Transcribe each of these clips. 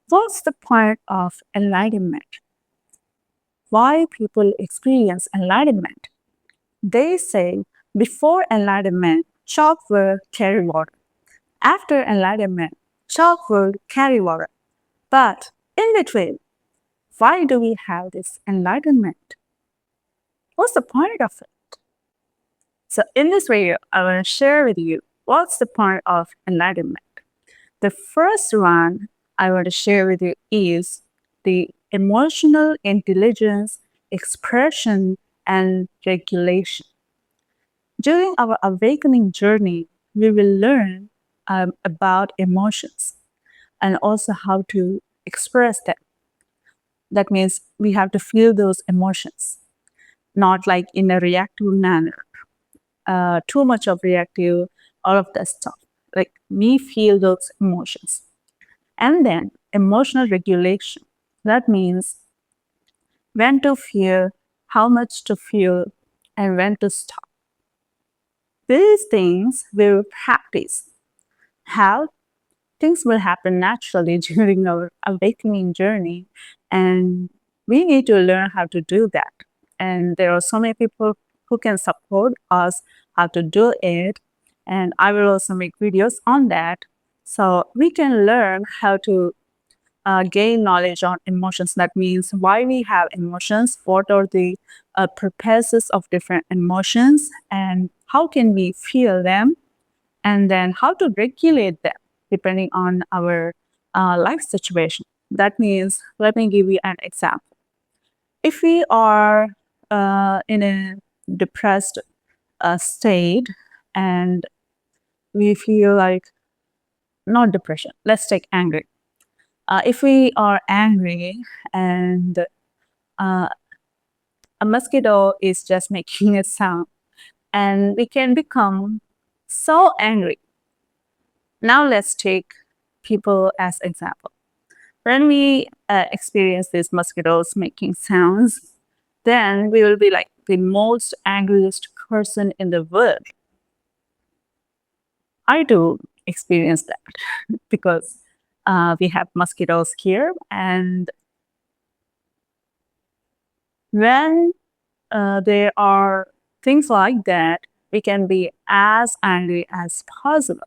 What's the point of enlightenment? Why people experience enlightenment? They say before enlightenment, chalk will carry water. After enlightenment, chalk will carry water. But in between, why do we have this enlightenment? What's the point of it? So, in this video, I want to share with you what's the point of enlightenment. The first one I want to share with you is the emotional intelligence, expression, and regulation. During our awakening journey, we will learn about emotions and also how to express them. That means we have to feel those emotions, not like in a reactive manner, too much of reactive, all of that stuff. Like we feel those emotions. And then emotional regulation. That means when to feel, how much to feel, and when to stop. These things we will practice. How? Things will happen naturally during our awakening journey, and we need to learn how to do that. And there are so many people who can support us how to do it, and I will also make videos on that so we can learn how to gain knowledge on emotions. That means why we have emotions, what are the purposes of different emotions, and how can we feel them, and then how to regulate them depending on our life situation. That means, let me give you an example. If we are in a depressed state and we feel like, not depression, let's take angry. If we are angry and a mosquito is just making a sound, and we can become so angry. Now let's take people as example. When we experience these mosquitoes making sounds, then we will be like the most angriest person in the world. I do experience that because we have mosquitoes here, and when there are things like that, we can be as angry as possible,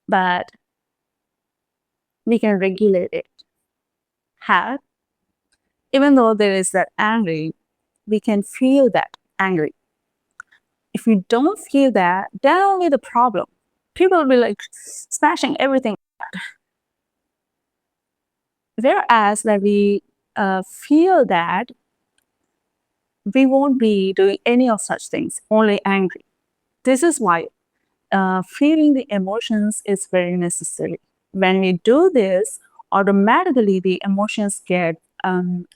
but we can regulate it. How? Even though there is that angry, we can feel that angry. If we don't feel that, then only the problem. People will be like smashing everything. Whereas when we feel that, we won't be doing any of such things, only angry. This is why feeling the emotions is very necessary. When we do this, automatically the emotions get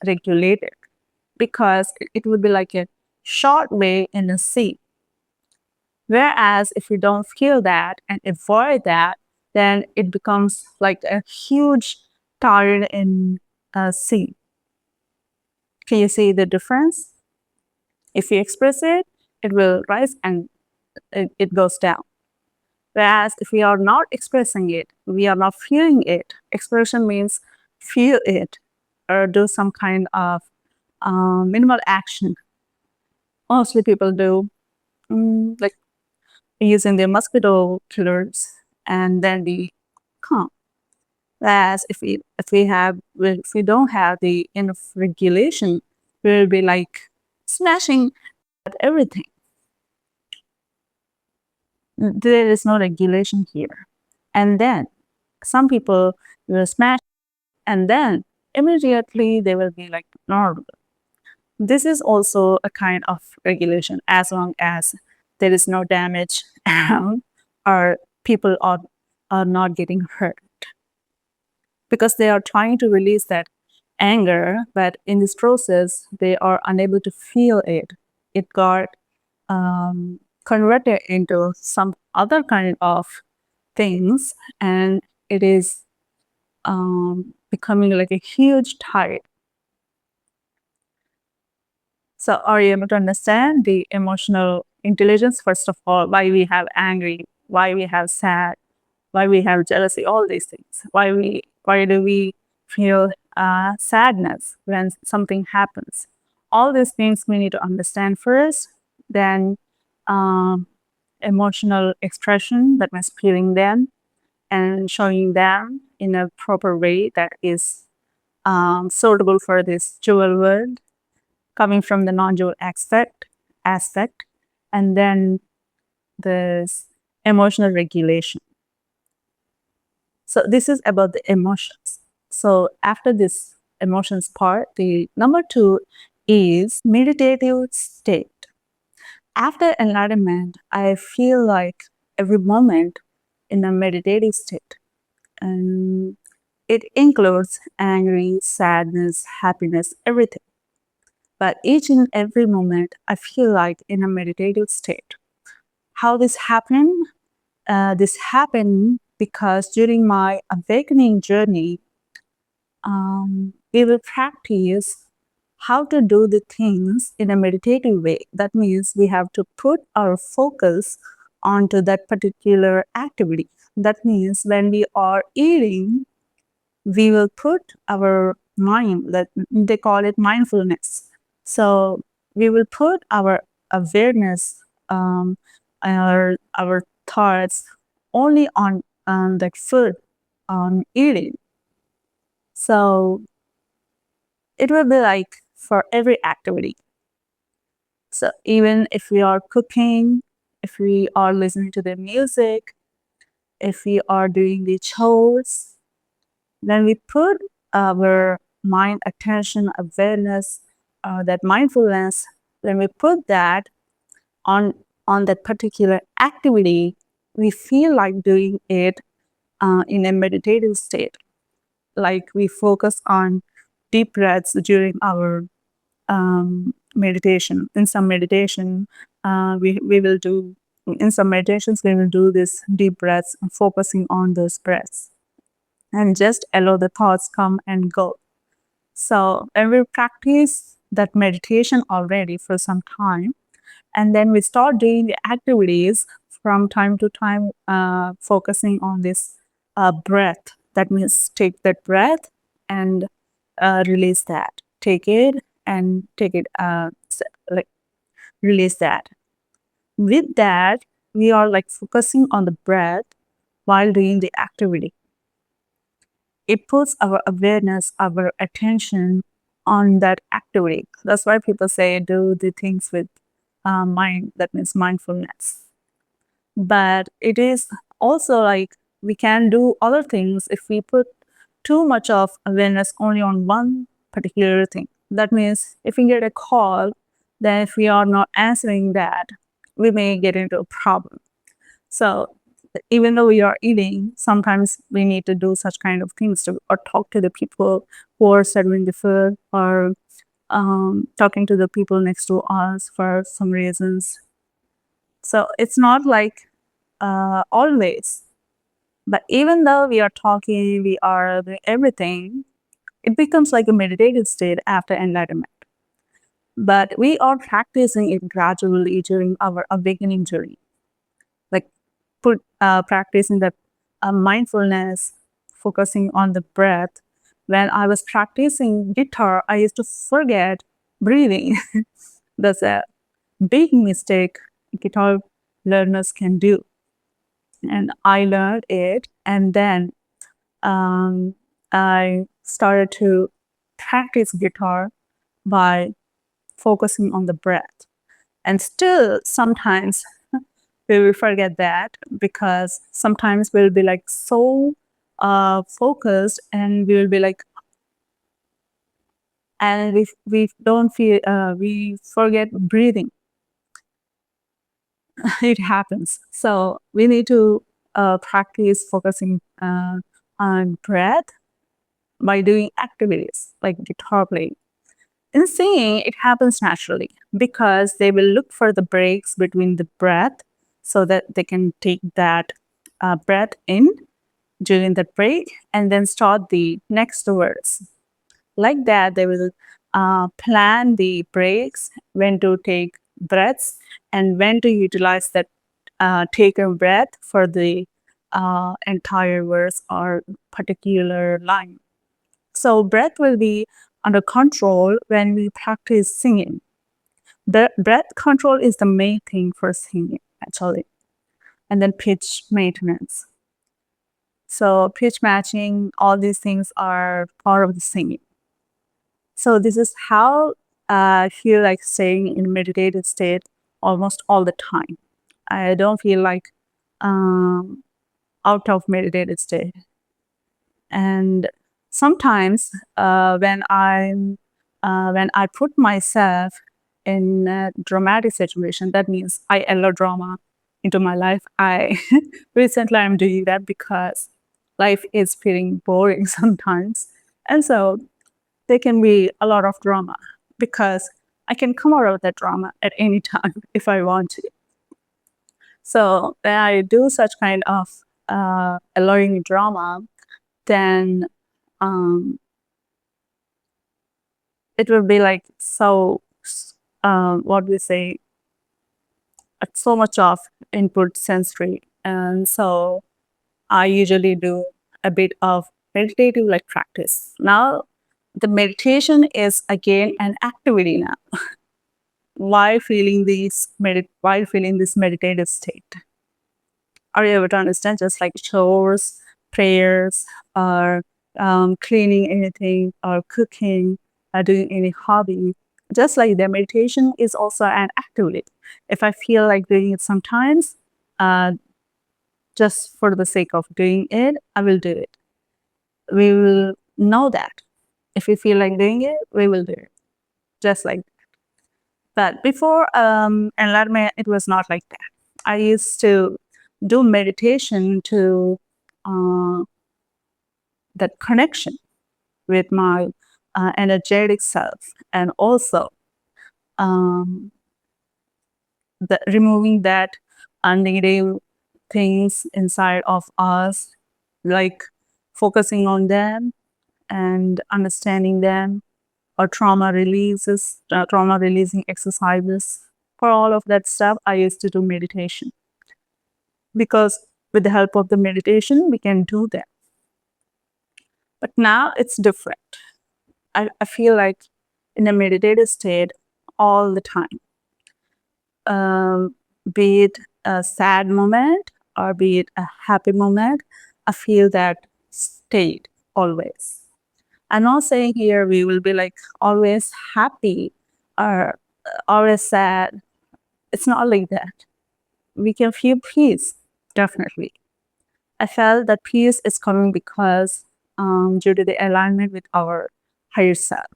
regulated, because it would be like a short wave in the sea. Whereas if we don't feel that and avoid that, then it becomes like a huge tide in a sea. Can you see the difference? If we express it, it will rise and it goes down. Whereas if we are not expressing it, we are not feeling it. Expression means feel it or do some kind of minimal action. Mostly people do like using their mosquito killers, and then we calm. Whereas if we don't have the enough regulation, we'll be like smashing at everything. There is no regulation here. And then some people will smash, and then immediately they will be like normal. This is also a kind of regulation, as long as there is no damage or people are not getting hurt, because they are trying to release that anger, but in this process they are unable to feel it. It got converted into some other kind of things, and it is becoming like a huge tide. So are you able to understand the emotional intelligence? First of all, why we have angry, why we have sad, why we have jealousy, all these things. Why do we feel sadness when something happens? All these things we need to understand first. Then um, emotional expression, that means feeling them and showing them in a proper way that is suitable for this dual world, coming from the non-dual aspect, and then this emotional regulation. So this is about the emotions. So after this emotions part, the number two is meditative state. After enlightenment, I feel like every moment in a meditative state. And it includes angry, sadness, happiness, everything. But each and every moment, I feel like in a meditative state. How this happened? This happened because during my awakening journey, we will practice how to do the things in a meditative way. That means we have to put our focus onto that particular activity. That means when we are eating, we will put our mind, that they call it mindfulness. So we will put our awareness, our thoughts only on that food, on eating. So it will be like for every activity. So even if we are cooking, if we are listening to the music, if we are doing the chores, then we put our mind, attention, awareness, that mindfulness, when we put that on that particular activity, we feel like doing it in a meditative state. Like we focus on deep breaths during our meditation. In some meditation, we will do, in some meditations, we will do this deep breaths, focusing on those breaths and just allow the thoughts come and go. So when we practice that meditation already for some time, and then we start doing the activities from time to time, focusing on this breath. That means take that breath and release that. Take it and take it, like release that. With that, we are like focusing on the breath while doing the activity. It puts our awareness, our attention on that activity. That's why people say do the things with mind, that means mindfulness. But it is also like we can do other things if we put too much of awareness only on one particular thing. That means if we get a call, then if we are not answering that, we may get into a problem. So even though we are eating, sometimes we need to do such kind of things to, or talk to the people who are serving the food, or talking to the people next to us for some reasons. So it's not like always. But even though we are talking, we are doing everything, it becomes like a meditative state after enlightenment. But we are practicing it gradually during our awakening journey. Like practicing that mindfulness, focusing on the breath. When I was practicing guitar, I used to forget breathing. That's a big mistake guitar learners can do. And I learned it, and then I started to practice guitar by focusing on the breath. And still, sometimes we will forget that, because sometimes we'll be like so focused, and we will be like, and we don't feel, we forget breathing. It happens. So we need to practice focusing on breath by doing activities like guitar playing. In singing, it happens naturally because they will look for the breaks between the breath so that they can take that breath in during that break and then start the next words. Like that, they will plan the breaks, when to take breaths and when to utilize that taken breath for the entire verse or particular line. So breath will be under control when we practice singing. The breath control is the main thing for singing, actually. And then pitch maintenance. So pitch matching, all these things are part of the singing. So this is how I feel like staying in meditative state almost all the time. I don't feel like out of meditative state. And sometimes when I put myself in a dramatic situation, that means I allow drama into my life. I recently I'm doing that because life is feeling boring sometimes, and so there can be a lot of drama because I can come out of that drama at any time if I want to. So when I do such kind of allowing drama, then it will be like so what we say, so much of input sensory, and so I usually do a bit of meditative like practice. Now the meditation is again an activity now while feeling this meditative state. Are you able to understand? Just like chores, prayers, or cleaning anything, or cooking, or doing any hobby. Just like the meditation is also an activity. If I feel like doing it sometimes, uh, just for the sake of doing it, I will do it. We will know that. If we feel like doing it, we will do it. Just like that. But before enlightenment, it was not like that. I used to do meditation to uh, that connection with my energetic self, and also um, removing that negative things inside of us, like focusing on them and understanding them, or trauma releasing exercises. For all of that stuff, I used to do meditation because with the help of the meditation, we can do that. But now it's different. I feel like in a meditative state all the time, be it a sad moment or be it a happy moment, I feel that state always. I'm not saying here we will be like always happy or always sad. It's not like that. We can feel peace, definitely. I felt that peace is coming because due to the alignment with our higher self.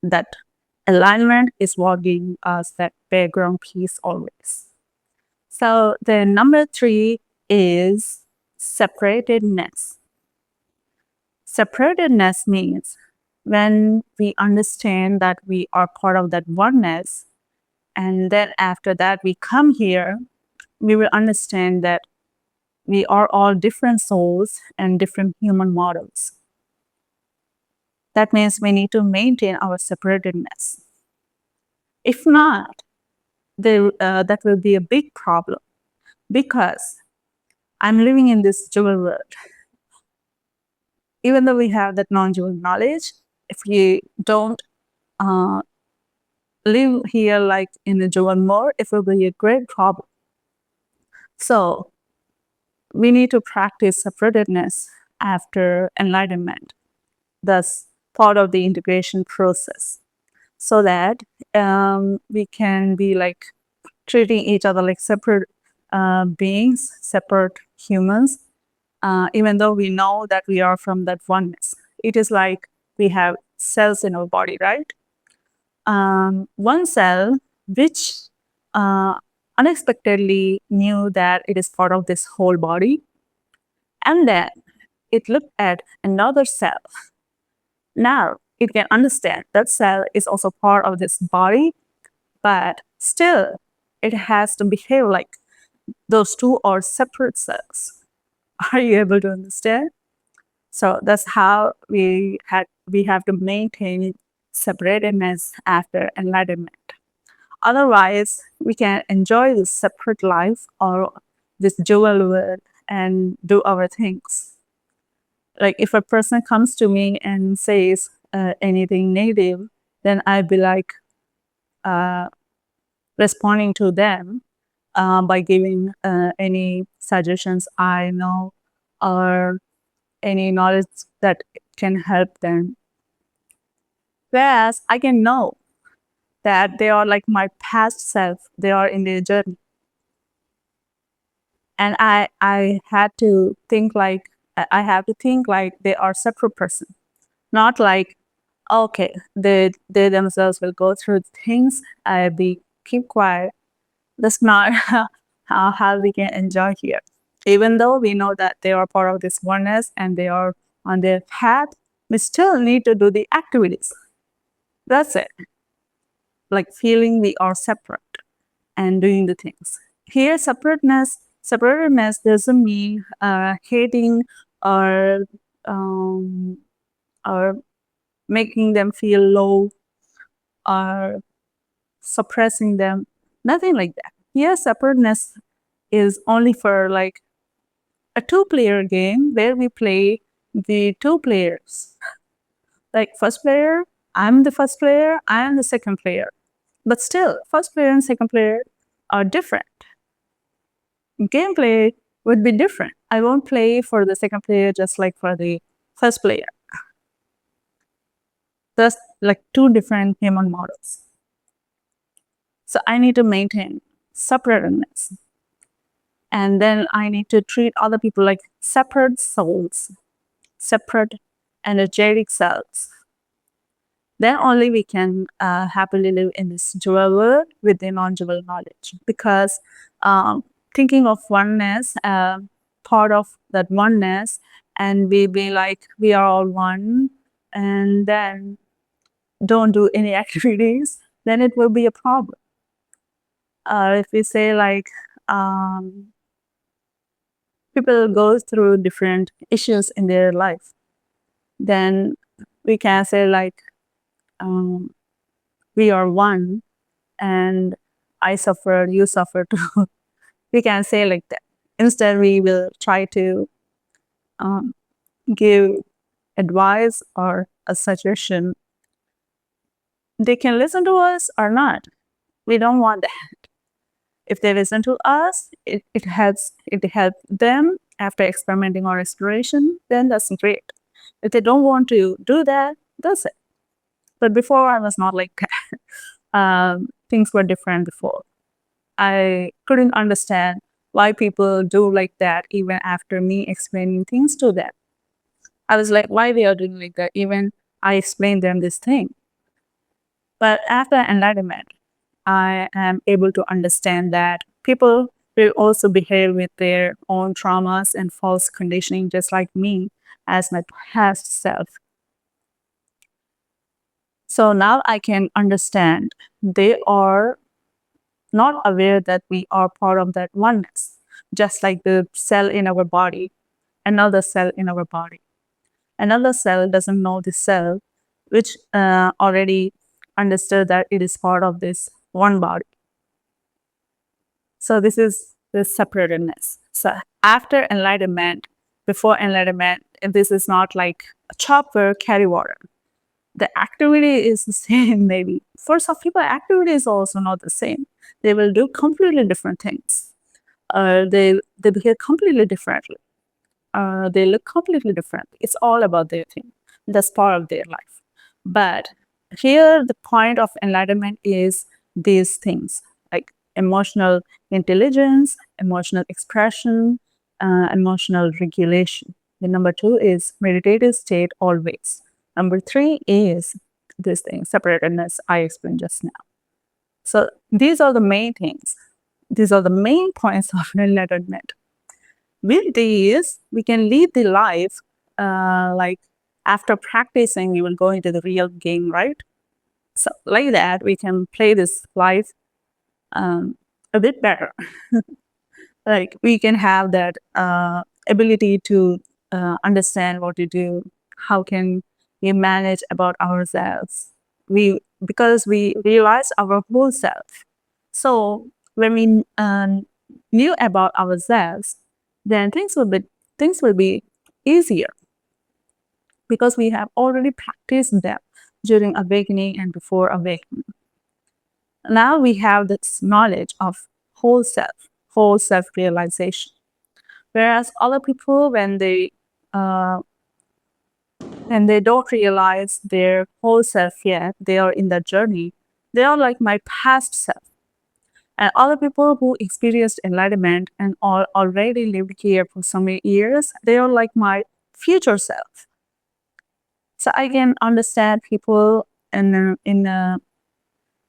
That alignment is what gives us that background peace always. So the number 3 is separatedness. Separatedness means when we understand that we are part of that oneness, and then after that we come here, we will understand that we are all different souls and different human models. That means we need to maintain our separatedness. If not, that will be a big problem because I'm living in this dual world. Even though we have that non-dual knowledge, if we don't uh, live here like in a dual mode, it will be a great problem. So we need to practice separatedness after enlightenment, thus part of the integration process, so that we can be like treating each other like separate beings, separate humans, even though we know that we are from that oneness. It is like we have cells in our body, right? One cell which unexpectedly knew that it is part of this whole body, and then it looked at another cell. Now it can understand that cell is also part of this body, but still it has to behave like those two are separate cells. Are you able to understand? So that's how we have to maintain separatedness after enlightenment. Otherwise, we can enjoy this separate life or this dual world and do our things. Like if a person comes to me and says anything negative, then I'd be like responding to them by giving any suggestions I know or any knowledge that can help them. Whereas I can know that they are like my past self, they are in their journey. And I had to think like, I have to think like they are separate person, not like, okay, they themselves will go through things, I be keep quiet. That's not how we can enjoy here. Even though we know that they are part of this oneness and they are on their path, we still need to do the activities. That's it. Like feeling we are separate and doing the things. Here, separatedness doesn't mean hating or um, or making them feel low or suppressing them. Nothing like that. Here, separateness is only for like a two-player game where we play the two players. Like first player, I'm the first player, I am the second player. But still, first player and second player are different. Gameplay would be different. I won't play for the second player just like for the first player. There's like two different human models. So I need to maintain separateness. And then I need to treat other people like separate souls, separate energetic selves. Then only we can happily live in this dual world with the non-dual knowledge. Because thinking of oneness, part of that oneness, and we be like, we are all one, and then don't do any activities, then it will be a problem. If we say like, people go through different issues in their life, then we can say like, we are one and I suffered, you suffer too. We can say like that. Instead, we will try to give advice or a suggestion. They can listen to us or not. We don't want that. If they listen to us, it helps them after experimenting or exploration, then that's great. If they don't want to do that, that's it. But before I was not like that. Things were different before. I couldn't understand why people do like that even after me explaining things to them. I was like, why they are doing like that? Even I explained them this thing. But after enlightenment, I am able to understand that people will also behave with their own traumas and false conditioning, just like me as my past self. So now I can understand they are not aware that we are part of that oneness, just like the cell in our body, another cell in our body. Another cell doesn't know the cell, which already understood that it is part of this one body. So this is the separatedness. So after enlightenment, before enlightenment, this is not like a chopper, carry water. The activity is the same, maybe. For some people, activity is also not the same. They will do completely different things. They behave completely differently. They look completely different. It's all about their thing. That's part of their life. But here, the point of enlightenment is these things like emotional intelligence, emotional expression, emotional regulation. The number two is meditative state always. Number three is this thing, separatedness, I explained just now. So these are the main things. These are the main points of enlightenment. With these, we can lead the life like after practicing, we will go into the real game, right? So like that, we can play this life a bit better. Like we can have that ability to understand what to do. How can we manage about ourselves? Because we realize our whole self. So when we knew about ourselves, then things will be easier because we have already practiced them during awakening and before awakening. Now we have this knowledge of whole self realization. Whereas other people, uh, when they don't realize their whole self yet, they are in the journey. They are like my past self. And other people who experienced enlightenment and already lived here for so many years, they are like my future self. So I can understand people in a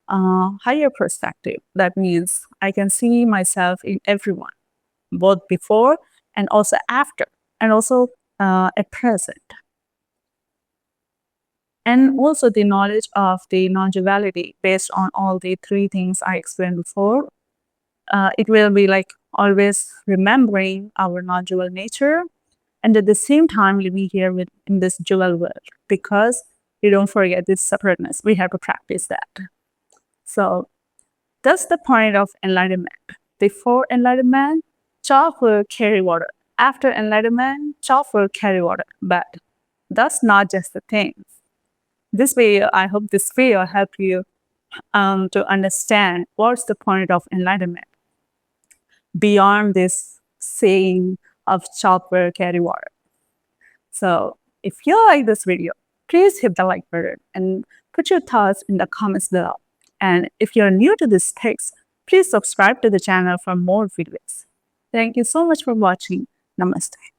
higher perspective. That means I can see myself in everyone, both before and also after, and also at present. And also the knowledge of the non-duality based on all the three things I explained before. It will be like always remembering our non-dual nature and at the same time living here in this dual world because we don't forget this separateness. We have to practice that. So that's the point of enlightenment. Before enlightenment, chalk will carry water. After enlightenment, chalk will carry water. But that's not just the thing. This way, I hope this will help you to understand what's the point of enlightenment beyond this saying of chalk will carry water. So if you like this video, please hit the like button and put your thoughts in the comments below. And if you're new to this text, please subscribe to the channel for more videos. Thank you so much for watching. Namaste.